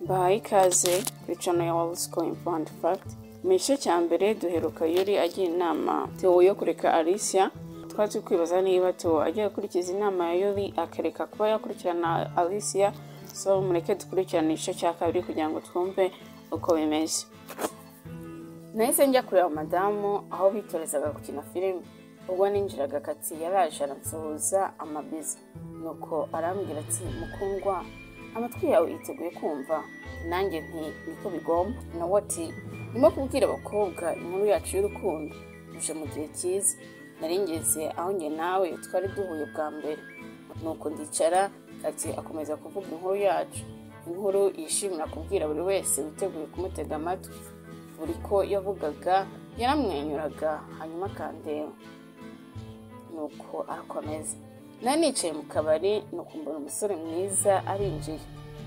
Bahaye ikaze kuri channel ya Wallsco Important Fact. Mu gice cya mbere duheruka Yuri agira inama Theo yo kureka Alicia. Twari kwibaza niba Theo agiye gukurikiza inama ya Yuri akareka kuba yakurikirana Alicia. So mureke dukurikirane igice cya kabiri kugira ngo twumve uko bimeze. Nahise njya kureba madamu aho bitorezaga gukina filime. Ubwo ninjiraga kati yaraje aransuhuza amabiza. Nuko arambwira ati mukundwa amatwi yawe yiteguye kumva. Nanjye niko bigomba. Nawe ati ndimo kubwira abakobwa inkuru yacu y'urukundo uje mu gihe cyiza. Nari ngeze aho njye nawe twari duhuye bwa mbere. Nuko ndicara ati akomeza kuvuga inkuru yacu. Inkuru yishimira kubwira buri wese witeguye kumutega amatwi. Buri ko yavugaga yaramwenyuraga hanyuma akandeba. Nuko arakomeza. Nari nicaye mu kabari nuko mbona umusore mwiza arinjiye.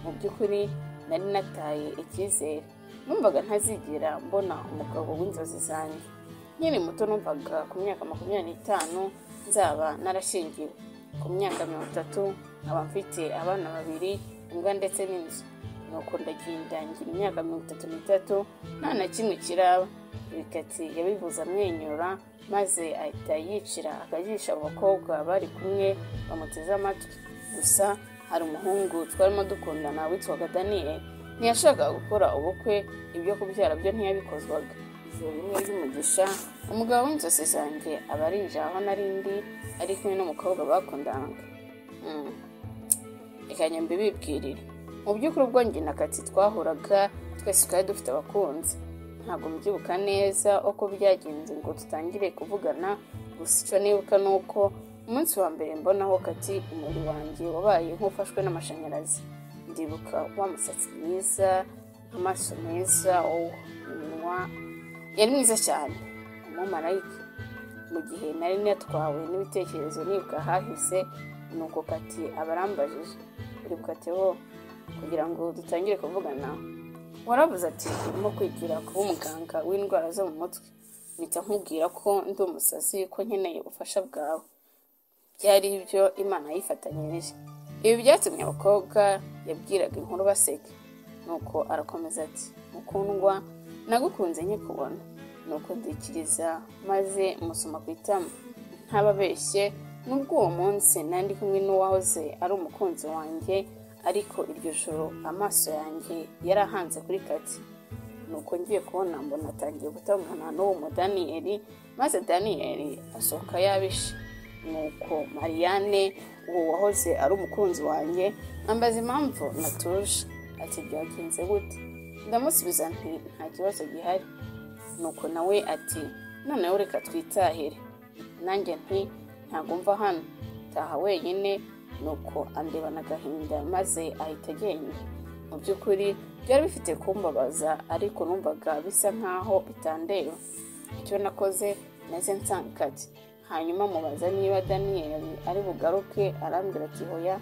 Mu by'ukuri nari nataye icyizere. Numvaga ntazigera mbona umugabo w'inzozi zanjye. Nkiri muto numvaga ku myaka 25 nzaba narashingiwe. Ku myaka 30 nkaba mfite abana babiri, imbwa ndetse n'inzu. Nuko ndagenda ngira imyaka 33 nta na kimwe kiraba. Bikati yabivuza amwenyura maze ahita yicira akajisha abakobwa bari kumwe bamuteze amatwi. Gusa hari umuhungu twarimo dukundana witwaga Daniel. Ntiyashakaga gukora ubukwe, ibyo kubyara byo ntiyabikozwaga. Ijoro rimwe ry'umugisha umugabo w'inzozi zanjye abarinje aho narindi ari kumwe n'umukobwa bakundanaga. Ikanya mbibibwirira. Mu by'ukuri ubwo njye na Kati twahuraga twese twari dufite abakunzi. Ntabwo mbyibuka neza uko byagenze ngo tutangire kuvugana. Gusa icyo nibuka nuko umunsi wa mbere mbonaho Kati umubiri wanjye wabaye nk'ufashwe n'amashanyarazi. Ndibuka wa musatsi mwiza, amaso meza, umunwa yari mwiza cyane, umumarayika. Mu gihe nari natwawe n'ibitekerezo nibuka hahise nuko Kati abarambajije uribuka Theo kugira ngo dutangire kuvugana. Waravuze ati urimo kwigira kuba umuganga w'indwara zo mu mutwe. Mpita nkubwira ko ndi umusazi ko nkeneye ubufasha bwawe. Byari ibyo Imana yifatanyirije. Ibi byatumye abakobwa yabwiraga inkuru baseka. Nuko arakomeza ati mukundwa nagukunze nkikubona. Nuko ndikiriza maze musoma ku itama. Ntababeshye nubwo uwo munsi nandi kumwe n'uwahoze ari umukunzi wanjye, ariko iryo joro amaso yanjye yarahanze kuri Kati. Nuko ngiye kubona mbona atangiye gutangana n'uwo mu Daniel, maze Daniel asohoka yabishe. Nuko Mariane uwo wahoze ari umukunzi wanjye ambaza impamvu natuje. Ati byagenze gute? Ndamusubiza nti nta kibazo gihari. Nuko nawe ati noneho reka twitahire. Nanjye nti ntago mva hano, taha wenyine. Nuko andebana agahinda maze ahita agenda. Mu by'ukuri byari bifite kumbabaza, ariko numvaga bisa nkaho bitandeba. Icyo nakoze neze nsanga Kati. Hanyuma mubaza niba Daniel ari bugaruke, arambwira ati hoya.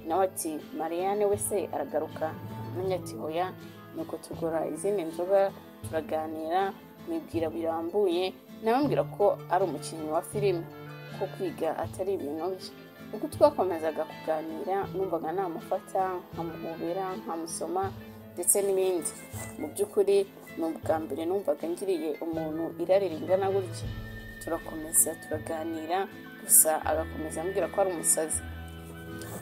Nawe ati Mariane we se aragaruka? Nanya ati hoya. Nuko tugora izindi nzoga turaganira, nibwira birambuye. Nabambwira ko ari umukinnyi wa filime, ko kwiga atari ibintu bye. Uko twakomezaga kuganira numvaga namufata, nkamuhobera, nkamusoma ndetse n'ibindi. Mu by'ukuri n'ubwa mbere numvaga ngiriye umuntu irari ringana gutya. Turakomeza turaganira, gusa agakomeza ambwira ko ari umusazi.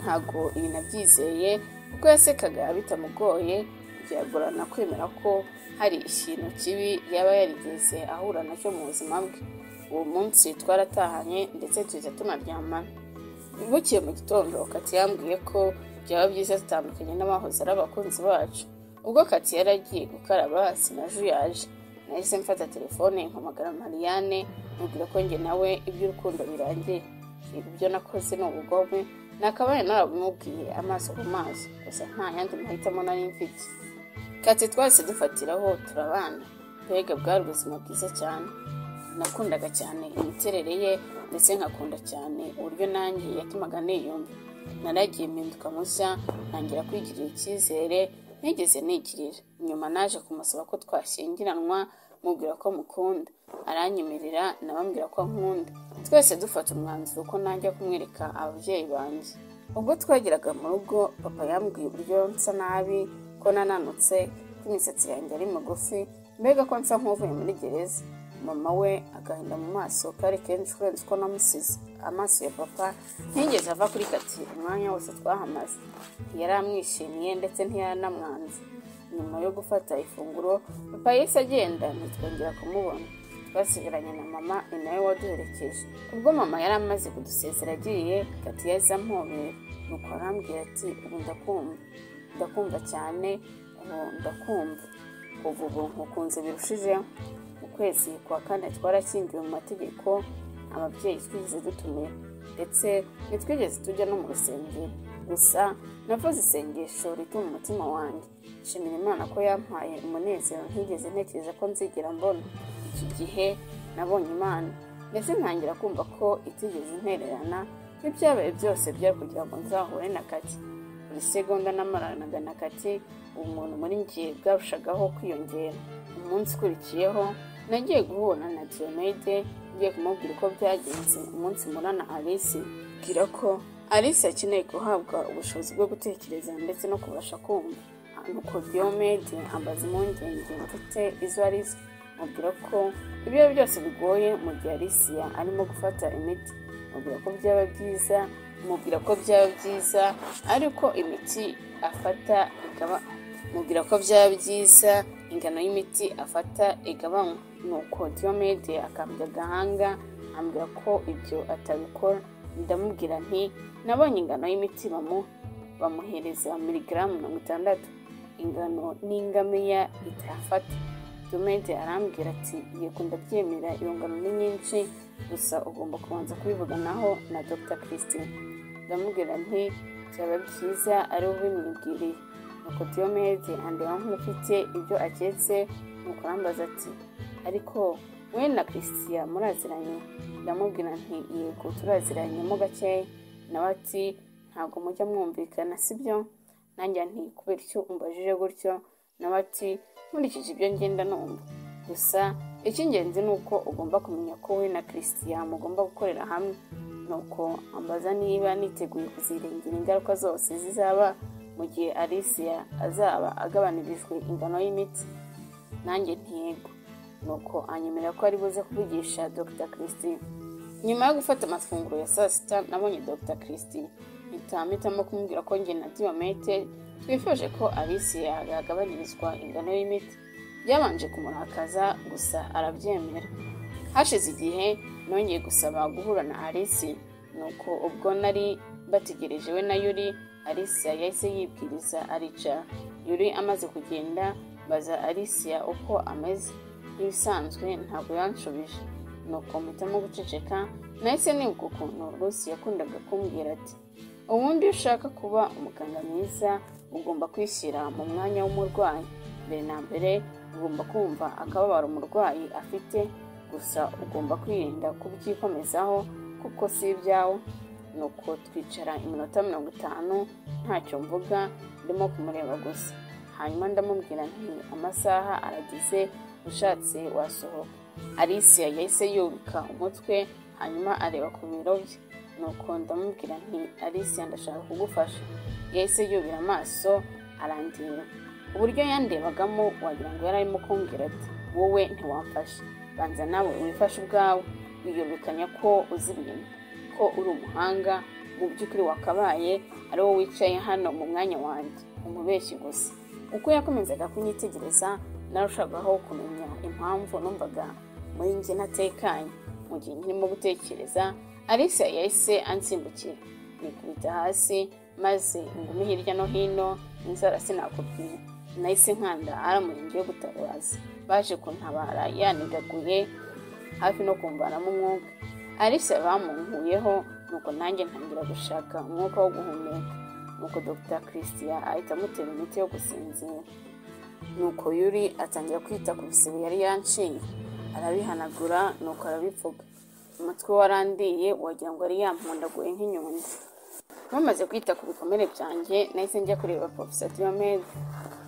Ntago ibi nabyizeye kuko yasekaga bitamugoye. Byagorana kwemera ko hari ikintu kibi yaba yarigeze ahura nacyo mu buzima bwe. Uwo munsi twaratahanye ndetse tuza tunaryamana. Bukiye mu gitondo Kati yambwiye ko byaba byiza tutandukanye n'abahoze ari abakunzi bacu. Ubwo Kati yaragiye gukaraba sinajuyaje. Nahise mfata telefone mpamagara Mariane mubwira ko njye nawe iby'urukundo birangiye. Ibyo nakoze ni ubugome, nakabaye narabimubwiye amaso ku maso, gusa nta yandi mahitamo nari mfite. Kati twese dufatiraho turabana. Mbega bwari ubuzima bwiza cyane. Nakundaga cyane imiterere ye ndetse nkakunda cyane uburyo nanjye yatumaga niyumva. Naragiye mpinduka mushya, ntangira kwigirira icyizere nigeze nigirira. Nyuma naje kumusaba ko twashyingiranwa, mubwira ko mukunda. Aranyemerera, nabambwira ko nkunda. Twese dufata umwanzuro ko najya kumwereka ababyeyi banjye. Ubwo twageraga mu rugo papa yambwiye uburyo nsa nabi ko nananutse, ko imisatsi yanjye ari migufi, mbega ko nsa nk'uvuye muri gereza. Mama we agahinda mu maso kari kenshi kurenza uko namusize. Amaso ya papa ntiyigeze ava kuri kati umwanya wose twahamaze. Ntiyari amwishimiye ndetse ntiyaranamwanze. Nyuma yo gufata ifunguro, papa yahise agenda, ntitwongera kumubona. Twasigaranye na mama, ni nawe waduherekeje. Ubwo mama yari amaze kudusezera agiye, kati yahise ampobera, nuko arambwira ati ubu ndakumva cyane, ubu ndakumva. Kuva ubu nkukunze birushijeho. Mu kwezi kwa kane twarashyingiwe mu mategeko, ababyeyi twigeze dutumira, ndetse ntitwigeze tujya no mu rusengero. Gusa navuze isengesho rituma umutima wanjye. Nshimira Imana ko yampaye umunezero ntigeze ntekereza ko nzigera mbona. Iki gihe nabonye Imana, ndetse ntangira kumva ko itigeze intererana. N'ibyabaye byose byari kugira ngo nzahure na Kati. Buri segonda namaranaga na Kati, umuntu muri njye bwarushagaho kwiyongera. Umunsi ukurikiyeho nagiye guhura na Diomede, ngiye kumubwira uko byagenze umunsi murana Alice, bwira ko Alice akeneye guhabwa ubushobozi bwo gutekereza ndetse no kubasha kumva. Nuko Diomede ambaza impungenge mfite izo arizo, mubwira ko ibyo byose bigoye mu gihe Alice arimo gufata imiti. Mubwira ko byaba byiza ariko imiti afata ingano y'imiti afata igabanywa. Nuko Diomede akambya agahanga, ambwira ko ibyo atabikora. Ndamubwira nti nabonye ingano y'imiti bamuhereza miligaramu 60, ingano n'ingamiya itafata. Diomede arambwira ati yego ndabyemera, iyo ngano ni nyinshi, gusa ugomba kubanza kubivuganaho na Dr. Christine. Ndamubwira nti byaba byiza ari wowe bimwibwiriye. Nuko Diomede andeba nk'ufite ibyo aketse, nuko arambaza ati ariko we na Christian muraziranye? Ndamubwira nti yego turaziranye mo gakeya. Nawe ati ntabwo mujya mwumvikana sibyo? Nanjye nti kubera icyo umbajije gutyo? Nawe ati nkurikije ibyo ngenda numva, gusa icy'ingenzi ni uko ugomba kumenya ko we na Christian mugomba gukorera hamwe. Nuko ambaza niba niteguye kuzirengera ingaruka zose zizaba mu gihe Alice azaba agabanirijwe ingano y'imiti. Nanjye ntiyego. Nuko anyemerera ko ari buze kuvugisha Dr. Christine. Nyuma yo gufata amafunguro ya saa sita, nabonye Dr. Christine. Mpitamo kumubwira ko njye na Diomede twifuje ko Alice yagabanyirizwa ingano y'imiti. Byabanje kumurakaza, gusa arabyemera. Hashize igihe nongeye gusaba guhura na Alice, nuko ubwo nari bategereje we na Yuri, Alice yahise yibwiriza aricara. Yuri amaze kugenda, baza Alice uko ameze. Ibisanzwe ntabwo yanshubije. Nuko mpitamo guceceka. Nahise nibuka ukuntu Lucy yakundaga kumbwira ati ubundi ushaka kuba umuganga mwiza ugomba kwishyira mu mwanya w'umurwayi. Mbere na mbere ugomba kumva akababaro umurwayi afite, gusa ugomba kwirinda kubyikomezaho kuko si ibyawe. Nuko twicara iminota 50 ntacyo mvuga, ndimo kumureba gusa. Hanyuma ndamubwira nti amasaha aragize, ushatse wasohoka. Alice yahise yubika umutwe, hanyuma areba ku biro bye. Nuko ndamubwira nti Alice ndashaka kugufasha. Yahise yubira amaso arandira. Uburyo yandebagamo wagira ngo yari arimo kumbwira ati wowe ntiwamfasha, banza nawe wifashe ubwawe, wiyobekanya ko uzi ibintu, ko uri umuhanga. Mu by'ukuri wakabaye ari wowe wicaye hano mu mwanya wanjye, umubeshyi gusa. Uko yakomezaga kunyitegereza, narushagaho kumenya impamvu numvaga muri njye natekanye. Mu gihe nkirimo gutekereza, Alice yahise ansimbukira. Nikubita hasi maze ngumi hirya no hino, inzara sinakubwira. Nahise nkanda aramurenge yo gutabaza. Baje kuntabara yanigaguye hafi no kumvanamo umwuka. Alice bamunkuyeho, nuko nanjye ntangira gushaka umwuka wo guhumeka. Nuko Dr. Christian ahita amutera imiti yo gusinzira. Nuko Yuri atangira kwita ku bisebe yari yanciye, arabihanagura nuko arabipfuka. Umutwe warandiye wagira ngo ari yampundaguye nk'inyundo. Bamaze kwita ku bikomere byanjye, nahise njya kureba Professor Diomede.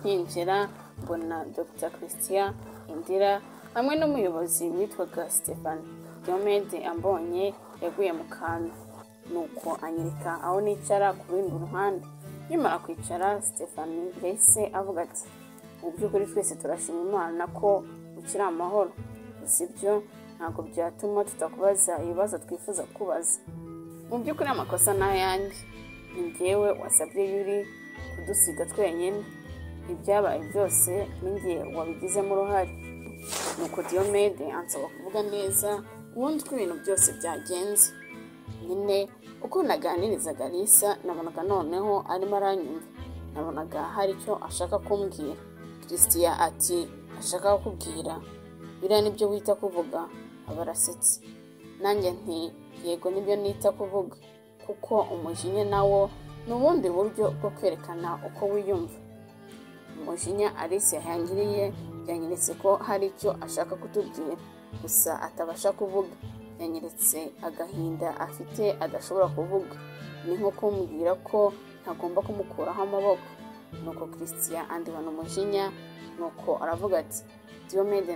Nkinjira mbona Dr. Christian, Indira hamwe n'umuyobozi witwaga Stephanie. Diomede ambonye yaguye mu kantu, nuko anyereka aho nicara ku rundi ruhande. Nkimara kwicara Stephanie yahise avuga ati mu by'ukuri twese turashima Imana ko ukiri amahoro, gusa ibyo ntabwo byatuma tutakubaza ibibazo twifuza kubaza. Mu by'ukuri amakosa ni ayanjye, ni njyewe wasabye Yuri kudusiga twenyine, ibyabaye byose ni njye wabigizemo uruhare. Nuko Diomede ansaba kuvuga neza ubundi uko ibintu byose byagenze. Nyine uko naganirizaga Lisa nabonaga noneho arimo aranyumva, nabonaga hari icyo ashaka kumbwira. Christian ati ashaka kukubwira biriya nibyo wita kuvuga? Abarasetse. Nanjye nti yego nibyo nita kuvuga, kuko umujinya nawo ni ubundi buryo bwo kwerekana uko wiyumva. Umujinya Alice yahangiriye yanyeretse ko hari icyo ashaka kutubwira, gusa atabasha kuvuga. Yanyeretse agahinda afite adashobora kuvuga, ni nko kumbwira ko ntagomba kumukuraho amaboko. Nuko Christian andibana umujinya, nuko aravuga ati Diomede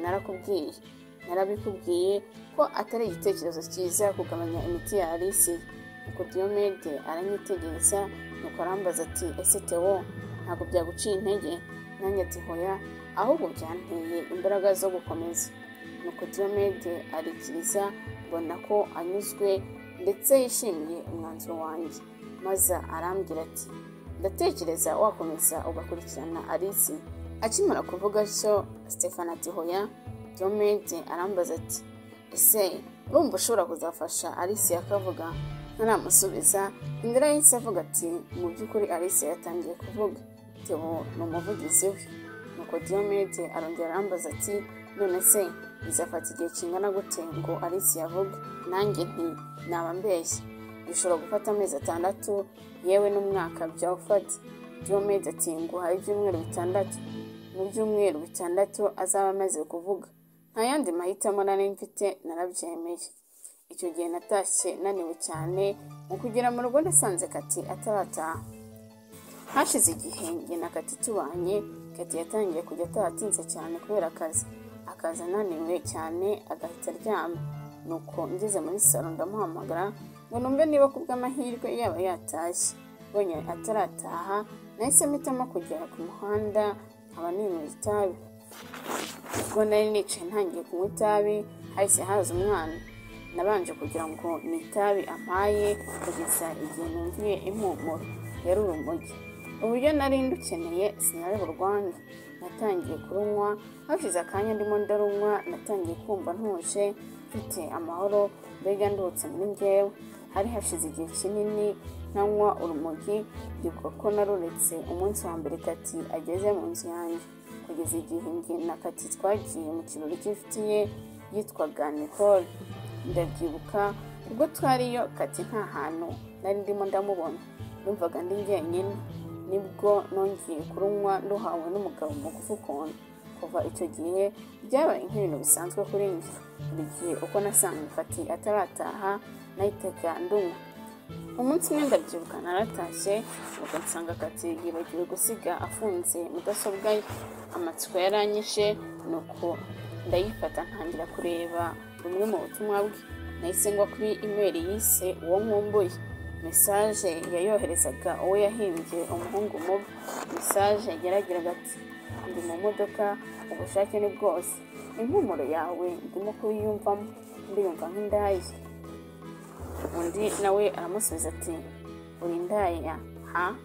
narabikubwiye ko atari igitekerezo cyiza kugabanya imiti ya Alice. Nuko Diomede aranyitegereza, nuko arambaza ati ese Theo ntabwo byaguciye intege? Nanjye ati hoya, ahubwo byanteye imbaraga zo gukomeza. Nuko Diomede arikiriza, mbona ko anyuzwe ndetse yishimiye umwanzuro wanjye, maze arambwira ati ndatekereza wakomeza ugakurikirana Alice. Akimara kuvuga cyo Stephanie ati hoya. Diomede arambaza ati ese urumva ushobora kuzafasha Alice akavuga? Ntaramusubiza, Indira yahise avuga ati mu by'ukuri Alice yatangiye kuvuga, Theo ni umuvugizi we. Nuko Diomede arongera arambaza ati none se bizafata igihe kingana gute ngo Alice yavuge? Nanjye nti naba mbeshye, bishobora gufata amezi 6 yewe n'umwaka byawufata. Diomede ati nguhaye ibyumweru 6. Mu byumweru 6 azaba amaze kuvuga, nta yandi mahitamo nari mfite, narabyemeye. Icyo gihe natashye naniwe cyane, mu kugera mu rugo nasanze Kati atarataha. Hashize igihe njye na Kati tubanye, Kati yatangiye kujya atahatinze cyane kubera akazi, akaza ananiwe cyane agahita aryama. Nuko ngeze muri salo ndamuhamagara ngo numve niba kubw'amahirwe yaba yatashye. Bonye atarataha, nahise mpitamo kugera ku muhanda nkaba ninywera itabi. Ubwo nari nicaye ntangiye kunywa itabi, hahise haza umwana. Nabanje kugira ngo ni itabi ampaye kugeza igihe numviye impumuro yari urumogi. Uburyo nari ndukeneye sinari burwange, natangiye kurunywa. Hashize akanya ndimo ndarunywa, natangiye kumva ntuje, mfite amahoro, mbega ndutse muri njyewe. Hari hashize igihe kinini ntanywa urumogi, ndibuka ko naruretse umunsi wa mbere Kati ageze mu nzu yanjye, kugeza igihe njye na Kati twagiye mu kirori cy'inshuti ye yitwaga Nicole. Ndabyibuka ubwo twariyo Kati nta hantu nari ndimo ndamubona, numvaga ndi njyenyine. Nibwo nongeye kurunywa nduhawe n'umugabo mugufi ukuntu. Kuva icyo gihe byabaye nk'ibintu bisanzwe kuri njye. Buri gihe uko nasanga Kati atarataha nahitaga ndunywa. Umunsi umwe ndabyibuka naratashye, ubwo nsanga Kati yibagiwe gusiga afunze mudasobwa ye. Amatsiko yaranyishe, nuko ndayifata ntangira kureba bumwe mu butumwa bwe. Nahise ngwa kuri email yise uwo nkumbuye. Message yayoherezaga uwo yahimbye umuhungu mubi. Message yaragiraga ati ndi mu modoka, ubushake ni bwose, impumuro yawe ndimo kuyiyumvamo, ndiyumva nk'indaya. Undi nawe aramusubiza ati uri indaya? Ha,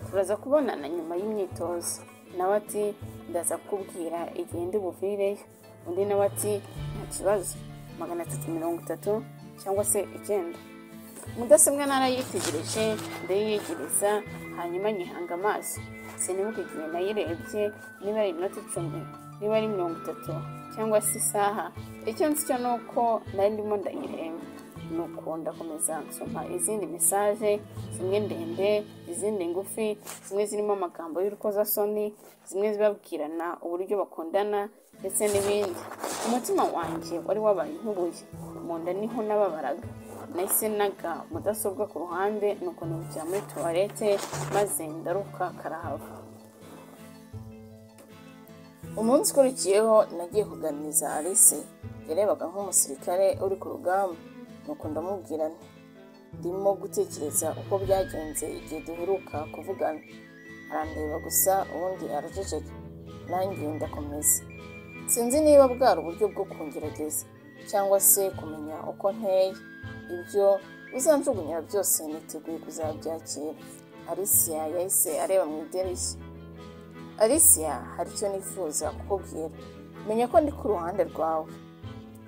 turaza kubonana nyuma y'imyitozo. Nawe ati ndaza kubwira igihe ndi buvireyo. Undi nawe ati nta kibazo, 330 cyangwa se 9. Mudasobwa narayitegereje ndayiyegereza, hanyuma nyihanga amaso. Sinibuka igihe nayirebye, niba ari iminota 10, niba ari 30 cyangwa se isaha. Icyo nzi cyo nuko nari ndimo ndayireba. Nuko ndakomeza nsoma izindi message, zimwe ndende, izindi ngufi, zimwe zirimo amagambo y'urukozasoni, zimwe zibabwirana uburyo bakundana ndetse n'ibindi. Umutima wanjye wari wabaye nk'ubuye, mu nda niho nababaraga. Nahise naga mudasobwa ku ruhande, nuko nibukira muri toilette, maze ndaruka karahava. Umunsi ukurikiyeho nagiye kuganiriza Alice. Yarebaga nk'umusirikare uri ku rugamba. Nuko ndamubwira nti ndimo gutekereza uko byagenze igihe duheruka kuvugana. Arandeba gusa ubundi araceceka, nanjye ndakomeza. Sinzi niba bwari uburyo bwo kungerageza cyangwa se kumenya uko nteye. Ibyo uzanjugunyira byose niteguye kuzabyakira. Alicia yahise areba mu idirishya. Alicia, hari icyo nifuza kukubwira. Menya ko ndi ku ruhande rwawe.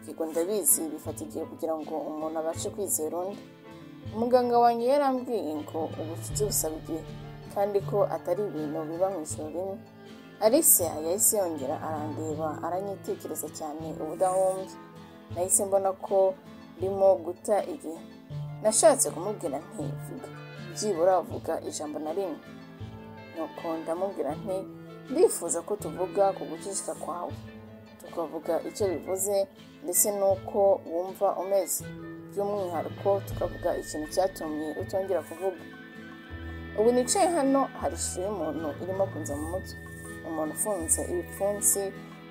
Yego ndabizi bifata igihe kugira ngo umuntu abashe kwizera undi. Umuganga wanjye yarambwiye ngo ubucuti busaba igihe kandi ko atari ibintu biba mu ijoro rimwe. Alicia yahise yongera arandeba aranyitekereza cyane ubudahumbye. Nahise mbona ko ndimo guta igihe. Nashatse kumubwira nti vuga, byibura vuga ijambo na rimwe. Nuko ndamubwira nti ndifuza ko tuvuga ku guceceka kwawe, tukavuga icyo bivuze ndetse n'uko wumva umeze, by'umwihariko tukavuga ikintu cyatumye utongera kuvuga. Ubu nicaye hano hari ishusho y'umuntu irimo kunza mu mutwe, umuntu ufunze ibipfunsi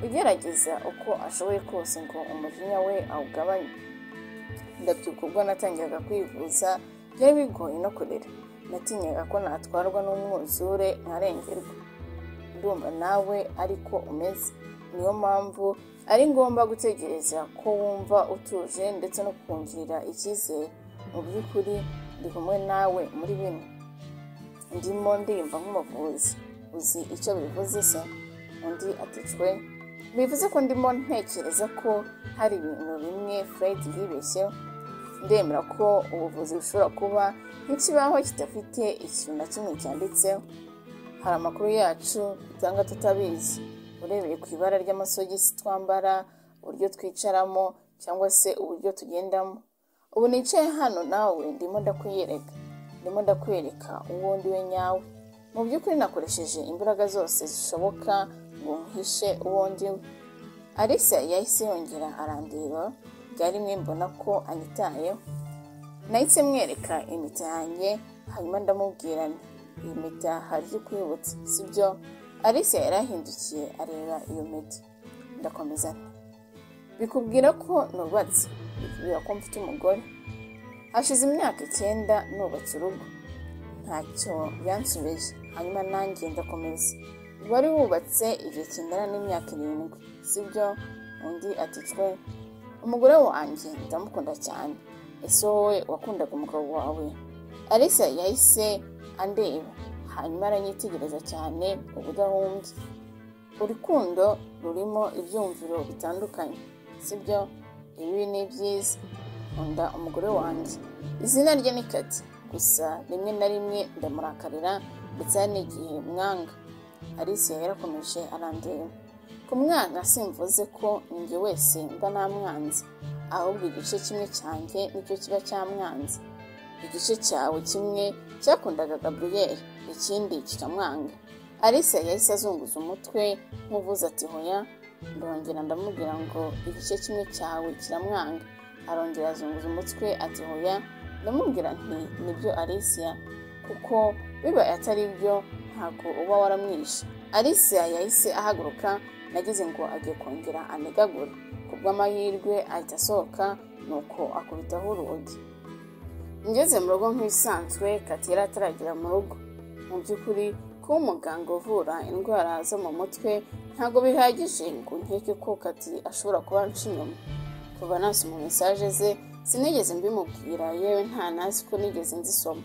ugerageza uko ashoboye kose ngo umujinya we awugabanye. Ndabyuka ubwo natangiraga kwivuza, byari bigoye no kurera. Natinyaga ko natwarwa n'umwuzure nkarengerwa. Ndumva nawe ariko umeze, niyo mpamvu ari ngombwa gutegereza ko wumva utuje ndetse no kungirira icyizere. Mu by'ukuri ndi kumwe nawe muri bino. Ndimo ndiyumva nk'umuvuzi. Uzi icyo bivuze se? Undi aticwe. Bivuze ko ndimo ntekereza ko hari ibintu bimwe Fred yibeshyeho. Ndemera ko ubuvuzi bushobora kuba nk'ikibaho kidafite ikintu na kimwe cyanditseho. Hari amakuru yacu dutanga tutabizi, urebeye ku ibara ry'amasogisi twambara, uburyo twicaramo cyangwa se uburyo tugendamo. Ubu nicaye hano nawe ndimo ndakwereka uwo ndi we nyawe. Mu by'ukuri nakoresheje imbaraga zose zishoboka ngo mpishe uwo ndi we. Alicia yahise yongera arandeba, bwari rimwe mbona ko anyitayeho. Nahise mwereka impeta yanjye, hanyuma ndamubwira nti iyi mpeta hari icyo kwibutsa, sibyo? Alicia yarahindukiye areba iyo mpeta. Ndakomeza nti bikubwira ko nubatse, bikubwira ko mfite umugore. Hashize imyaka 9 nubatse urugo. Ntacyo yansubije. Hanyuma nanjye ndakomeza. Wari wubatse igihe kingana n'imyaka 7, sibyo? Undi aticwe. Umugore wanjye ndamukunda cyane. Ese wowe wakundaga umugabo wawe? Alicia yahise andeba, hanyuma aranyitegereza cyane ubudahumbye. Urukundo rurimo ibyumviro bitandukanye, sibyo? Ibi ni byiza. Nkunda umugore wanjye. Izina rye ni Kati, gusa rimwe na rimwe ndamurakarira ndetse n'igihe mwanga. Alicia yarakomeje arandeba. Kumwanga simvuze ko ninjye wese mba namwanze, ahubwo igice kimwe cyanjye nicyo kiba cyamwanze. Igice cyawe kimwe cyakundaga Gabriel, ikindi kikamwanga. Alicia yahise azunguza umutwe nk'uvuze ati hoya. Ndongera ndamubwira ngo igice kimwe cyawe kiramwanga. Arongera azunguza umutwe ati hoya. Ndamubwira nti nibyo Alicia, kuko bibaye atari byo ntabwo uba waramwishe. Alicia yahise ahaguruka, nagize ngo agiye kongera anegagura. Kubw'amahirwe ahita asohoka, nuko akubitaho urugi. Ngeze mu rugo nk'ibisanzwe, Kati yari ataragera mu rugo. Mu by'ukuri kuba umuganga uvura indwara zo mu mutwe ntabwo bihagije ngo nkeke ko Kati ashobora kuba anca inyuma. Kuva nasoma mesaje ze sinigeze mbimubwira, yewe nta nazi ko nigeze nzisoma.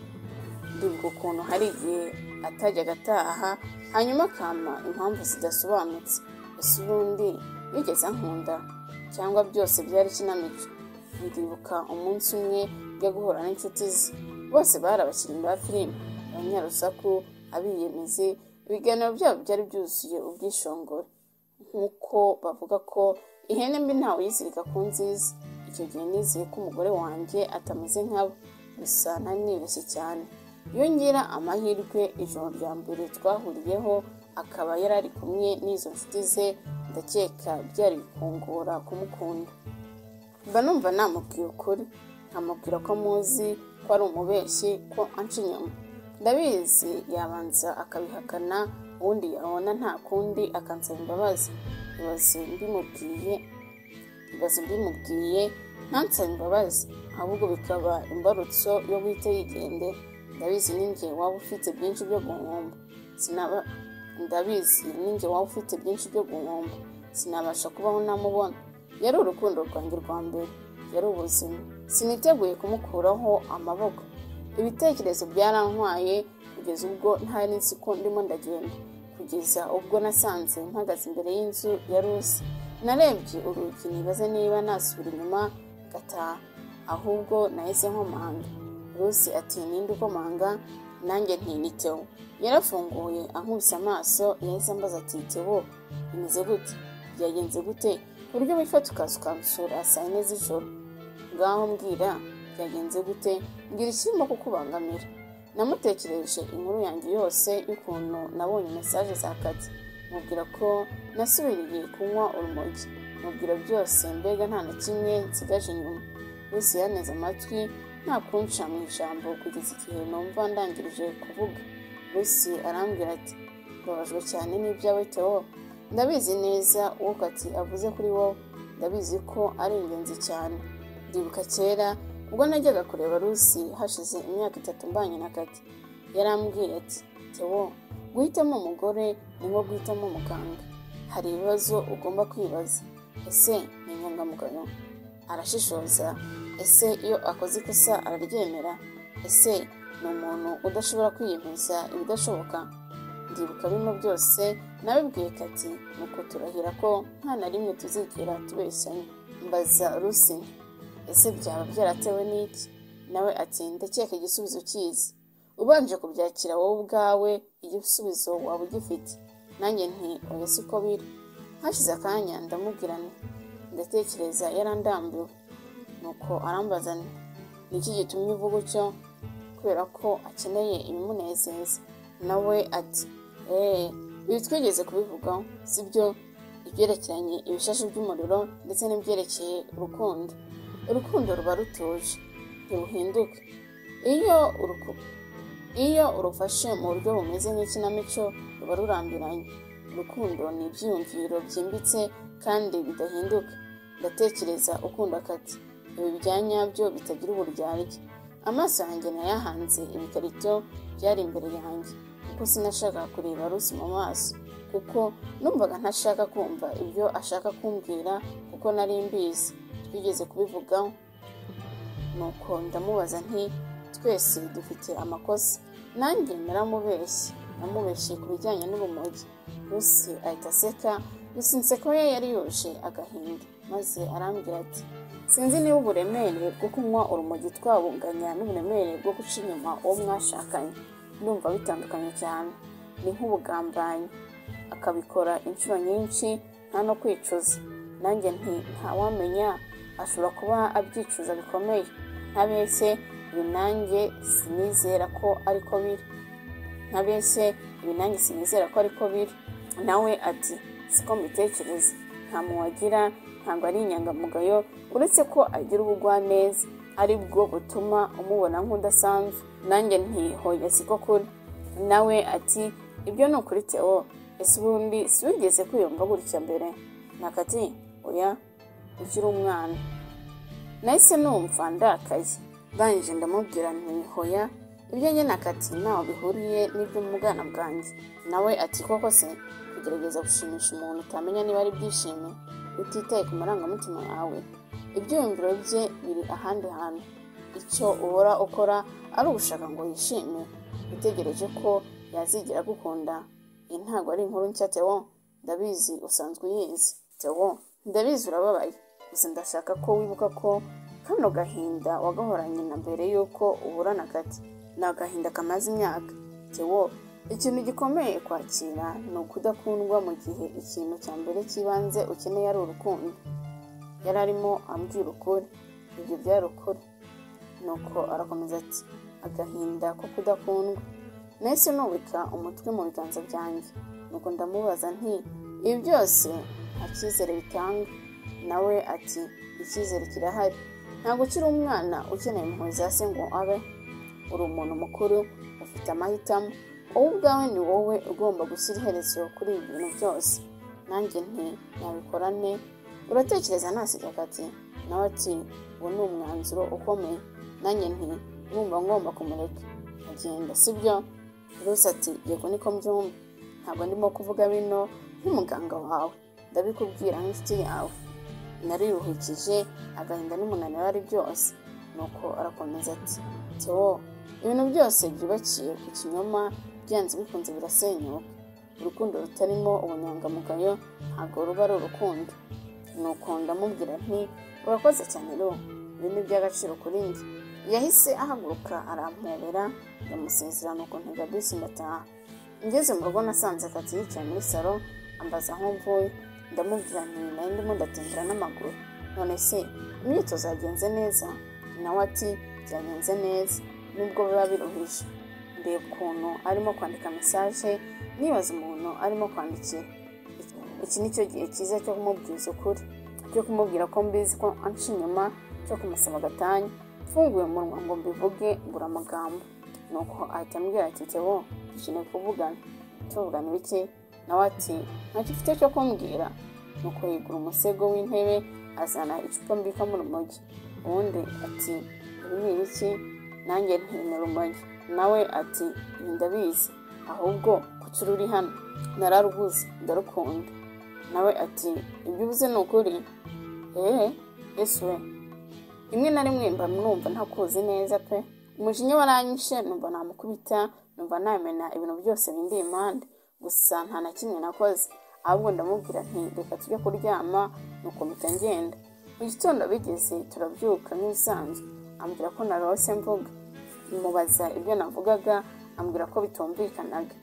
Ndibuka ukuntu hari igihe atajyaga ataha, hanyuma akama impamvu zidasobanutse. Ese ubundi yigeze ankunda cyangwa byose byari kinamico? Ndibuka umunsi umwe njya guhura n'inshuti ze. Bose bari abakinnyi ba filime, abanyarusaku, abiyemezi. Ibiganiro byabo byari byuzuye ubwishongore, nk'uko bavuga ko ihene mbi ntawe yizirika ku nziza. Icyo gihe nizeye ko umugore wanjye atameze nkabo, gusa ntanibeshye cyane. Iyo ngira amahirwe ijoro rya mbere twahuriyeho akaba yari ari kumwe n'izo nshuti ze, ndakeka byari bikungura kumukunda. Mba numva namubwira ukuri, nkamubwira ko muzi ko ari umubeshyi, ko anca inyuma. Ndabizi yabanza akabihakana, ubundi yabona nta kundi akansaba imbabazi. Ibibazo mbimubwiye ntansaba imbabazi, ahubwo bikaba imbarutso yo guhita yigendera. Ndabizi ninjye waba ufite byinshi byo guhomba, sinabasha kubaho namubona. Yari urukundo rwanjye rwa mbere, yari ubuzima. Siniteguye kumukuraho amaboko. Ibitekerezo byarantwaye kugeza ubwo ntari nzi ko ndimo ndagenda, kugeza ubwo nasanze mpagaze imbere y'inzu ya Rusi. Narebye urugi nibaza niba nasubira inyuma gataha, ahubwo nahise nkomanga. Rusi ati ninde ukomanga? Nanjye nti ni Theo. Yarafunguye ankubise amaso, yahise ambaza ati Theo, bimeze gute? Byagenze gute ku buryo wifata ukaza ukansura saa 4 z'ijoro? Ngaho mbwira byagenze gute, mbwira ikirimo kukubangamira. Namutekereje inkuru yanjye yose y'ukuntu nabonye message za Kati, mubwira ko nasubiriye kunywa urumogi, mubwira byose mbega nta na kimwe nsigaje inyuma. Rusi yaneze amatwi nta kunca mu ijambo kugeza igihe numva ndangirije kuvuga. Rusi arambwira ati mbabajwe cyane n'ibyawe Theo, ndabizi neza uwo Kati avuze kuri wowe, ndabizi ko ari ingenzi cyane. Ndibuka kera ubwo najyaga kureba Rusi hashize imyaka 3 mbanye na Kati, yarambwiye ati Theo, guhitamo umugore ni nko guhitamo umuganga. Hari ibibazo ugomba kwibaza. Ese ni inyangamugayo? Arashishoza? Ese iyo akoze ikosa araryemera? Ese ni umuntu udashobora kwiyemeza ibidashoboka? Ndibuka bino byose nabibwiye Kati, nuko turahira ko nta na rimwe tuzigera tubeshyanya. Mbaza Rusi ese byaba byaratewe n'iki? Nawe ati ndakeka igisubizo kizi, ubanje kubyakira wowe ubwawe igisubizo waba ugifite. Nanjye nti oya siko biri. Hashize akanya ndamubwira nti ndatekereza yarandambiwe. Nuko arambaza niki gitumye uvuga utyo? Kubera ko akeneye ibimunezeza. Nawe ati ibi twigeze kubivugaho sibyo, ibyerekeranye ibishashi by'umuriro ndetse n'ibyerekeye urukundo. Urukundo ruba rutuje, ntiruhinduka. Iyo urufashe mu buryo bumeze nk'ikinamico ruba rurambiranye. Urukundo ni ibyiyumviro byimbitse kandi bidahinduka. Ndatekereza ukunda Kati, ibi byanyabyo bitagira uburyarya. Amaso yanjye nayahanze ibikarito byari imbere yanjye, kuko sinashaka kureba Rusi mu maso, kuko numvaga ntashaka kumva ibyo ashaka kumbwira, kuko nari mbizi twigeze kubivugaho. Nuko ndamubaza nti twese dufite amakosa. Nanjye namubeshye ku bijyanye n'urumogi. Rusi ahita aseka, gusa inseko ye yari yuje agahinda, maze arambwira ati sinzi niba uburemere bwo kunywa urumogi twabunganya n'uburemere bwo guca inyuma uwo mwashakanye. Ndumva bitandukanye cyane. Ni nk'ubugambanyi, akabikora inshuro nyinshi nta no kwicuza. Nanjye nti ntawamenya, ashobora kuba abyicuza bikomeye. Ntabeshye ibi nanjye sinizera ko ariko biri. Nawe ati siko mbitekereza. Nta muwagira, ntabwo ari inyangamugayo, uretse ko agira ubugwaneza ari bwo butuma umubona nk'udasanzwe. Nanjye nti hoya siko kuri. Nawe ati ibyo ni ukuri Theo, ese ubundi siwigeze kwiyumva gutya mbere? Nakati oya, ukiri umwana. Nahise numva ndakaye, ndangije ndamubwira nti hoya, ibyo njye na Kati ntaho bihuriye n'ibyo mu bwana bwanjye. Nawe ati koko se kugerageza gushimisha umuntu utamenya niba ari byishimo, utitaye ku marangamutima yawe? Ibyiyumviro bye biri ahandi hantu. Icyo uhora ukora ari ugushaka ngo yishime, utegereje ko yazigera gukunda. Iyi ntabwo ari inkuru nshya Theo, ndabizi usanzwe uyizi. Theo, ndabizi urababaye, gusa ndashaka ko wibuka ko kano gahinda wagahoranye na mbere yuko uhura na Kati. Ni agahinda kamaze imyaka. Theo, ikintu gikomeye kwakira ni ukudakundwa mu gihe ikintu cya mbere cy'ibanze ukeneye ari urukundo. Yari arimo ambwira ukuri, ibyo byari ukuri. Nuko arakomeza ati agahinda ko kudakundwa. Nahise nubika umutwe mu biganza byanjye, nuko ndamubaza nti ibi byose nta cyizere bitanga? Nawe ati icyizere kirahari. Ntabwo ukiri umwana ukeneye impuhwe za se ngo abe. Uri umuntu mukuru, ufite amahitamo. Wowe ubwawe ni wowe ugomba gushyira iherezo kuri ibi bintu byose. Nanjye nti nabikora nte? Uratekereza nasiga Kati? Nawe ati uwo ni umwanzuro ukomeye. Nanjye nti urumva ngomba kumureka agenda sibyo? Rose ati yego niko mbyumva, ntabwo ndimo kuvuga bino nk'umuganga wawe, ndabikubwira nk'inshuti yawe. Nariruhukije, agahinda n'umunaniro ari byose. Nuko arakomeza ati Theo, ibintu byose byubakiye ku kinyoma byanze bikunze birasenyuka. Urukundo rutarimo ubunyangamugayo ntabwo ruba ari urukundo. Nuko ndamubwira nti urakoze cyane ro, ibi ni iby'agaciro kuri njye. Yahise ahaguruka arampobera, ndamusezera nuko ntega bisi ndataha. Ngeze mu rugo nasanze Kati yicaye muri salo ambaza aho mvuye. Ndamubwira nti nari ndimo ndatembera n'amaguru. None se imyitozo yagenze neza? Nawe ati byagenze neza nubwo biba biruhije. Ndeba ukuntu arimo kwandika message, nibaza umuntu arimo kwandikira. Iki nicyo gihe cyiza cyo kumubwiza ukuri, cyo kumubwira ko mbizi ko anca inyuma, cyo kumusaba gatanya. Mfunguye umunwa ngo mbivuge mbura amagambo. Nuko ahita ambwira ati Theo, dukeneye kuvugana. Tuvugana ibiki? Nawe ati ntacyo ufite cyo kumbwira. Nuko yigura umusego w'intebe azana icupa mbikamo urumogi. Ubundi ati ibi ni ibiki? Nanjye nti ni urumogi. Nawe ati ibi ndabizi, ahubwo kuki ruri hano? Nararuguze ndarukunda. Nawe ati ibyo uvuze ni ukuri? Yesu we, rimwe na rimwe mba numva ntakuzi neza pe. Umujinya waranyishe, numva namukubita, numva namena ibintu byose bindi impande. Gusa nta na kimwe nakoze, ahubwo ndamubwira nti reka tujye kuryama. Nuko mpita ngenda. Mu gitondo bigeze turabyuka nk'ibisanzwe. Ambwira ko narose mvuga. Mubaza ibyo navugaga, ambwira ko bitumvikanaga.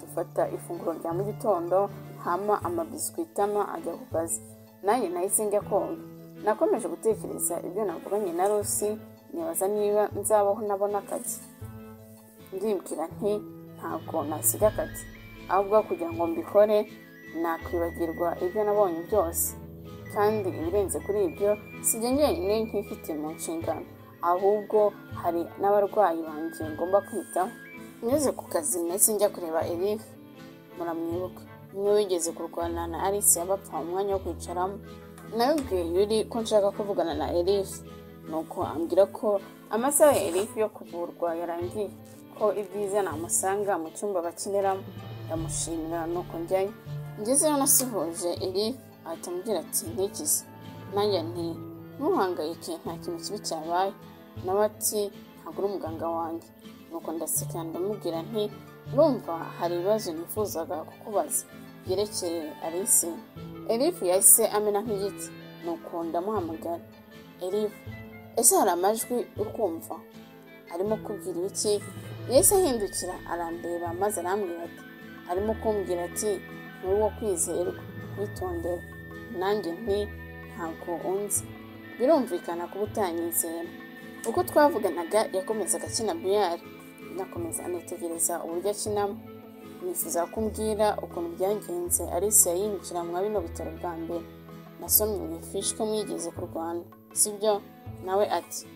Dufata ifunguro rya mu gitondo, hama amabiskwitama ajya ku kazi. Nanjye nahise njya koga. Nakomeje gutekereza ibyo navuganye na Rose, nibaza niba nzabaho nabona akazi. Ndibwira nti ntabwo nasiga akazi, ahubwo kugira ngo mbikore nakwibagirwa ibyo nabonye byose. Kandi ibirenze kuri ibyo sijye njyenyine nkifite mu nshingano, ahubwo hari n'abarwayi banjye ngomba kwitaho. Nyuze ku kazi nahise njya kureba Elif. Muramwibuka, niwe wigeze kurwana na Alice bapfa umwanya wo kwicaramo. Nabibwiye Yuri ko nshaka kuvugana na Elif. Nuko ambwira ko amasaha ya Elif yo kuvurwa yarangiye, ko ibyiza namusanga mu cyumba bakiniramo. Ndamushimira nuko njyayo. Ngezeyo nasuhuje Elif, ahita ambwira ati ntikize. Nanjye nti ntuhangayike, nta kintu kibi cyabaye. Nawe ati ntabwo uri umuganga wanjye. Nuko ndaseka ndamubwira nti urumva hari ibibazo nifuzaga kukubaza byerekeye Alice. Elif yahise amena nk'igiti. Nuko ndamuhamagara. Elif, ese hari amajwi ukumva? Arimo kubwira ibiki? Yahise ahindukira arandeba maze arambwira ati arimo kumbwira ati nturi wo kwizerwa, witondere. Nanjye nti ntabwo unzi. Birumvikana kuba utanyizera. Uko twavuganaga yakomezaga akina biyari. Nakomeza anitegereza uburyo akinamo. Nifuza kumbwira ukuntu byagenze Alice yinjira mu bino bitaro bwa mbere. Nasomye mu ifishi ko mwigeze kurwana, sibyo? Nawe ati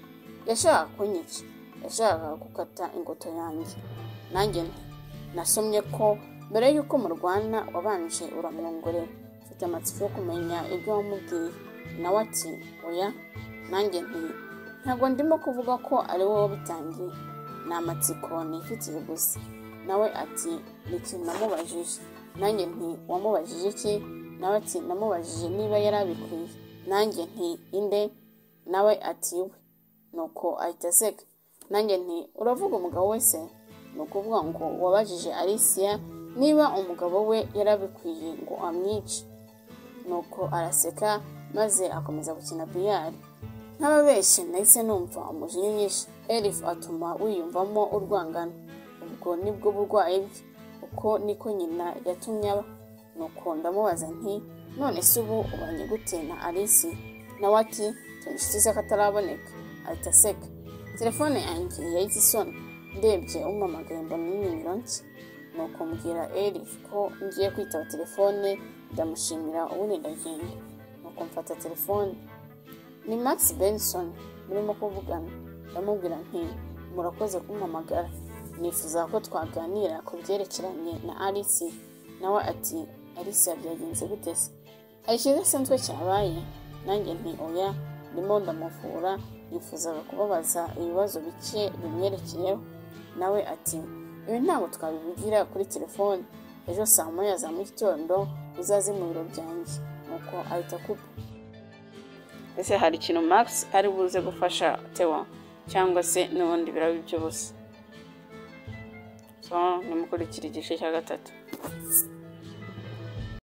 yashaka kunyica, yashaka gukata ingoto yanjye. Nanjye nasomye ko mbere yuko murwana wabanje uramwongorera. Mfite amatsiko yo kumenya ibyo wamubwiye. Nawe ati oya. Nanjye ntabwo ndimo kuvuga ko ari wowe wabitangiye, ni amatsiko nifitiye gusa. Nawe ati ni ikintu namubajije. Nanjye wamubajije iki? Nawe ati namubajije niba yari abikwiye. Nanjye inde? Nawe ati we. Nuko ahita aseka. Nanjye uravuga umugabo wese? Ni ukuvuga ngo wabajije Alicia niba umugabo we yarabikwiye ngo amwice. Nuko araseka maze akomeza gukina biyari. Nk'ababeshye nahise numva umujinya mwinshi. Elif atuma wiyumvamo urwangano. Ubwo nibwo burwayi bwe, uko niko nyina yatumye aba. Nuko ndamubaza nti none se ubu ubanye gute na Alice? Nawe ati tunishize kataraboneka. Ahita aseka. Telefone yanjye yahise isona. Ndebye umamagaye mbona nimero nshya. Nuko mbwira Elif ko ngiye kwitaba telefone, ndamushimira ubundi ndagenda. Nuko mfata telefone. Ni Max Benson murimo kuvugana. Ndamubwira nti murakoze kumpamagara, nifuza ko twaganira ku byerekeranye na Alice. Nawe ati Alice byagenze gute se? Hari ikintu gisanzwe cyabaye? Nanjye oya, ndimo ndamuvura, yifuzaga kubabaza ibibazo bike bimwerekeyeho. Nawe ati ibi ntabwo twabivugira kuri telefone, ejo saa moya za mu gitondo uzaze mu biro byanjye. Nuko ahita akupa. Ese hari ikintu Max ari buze gufasha Theo cyangwa se n'ubundi biraba byose? So nimukurikira igice cya 3.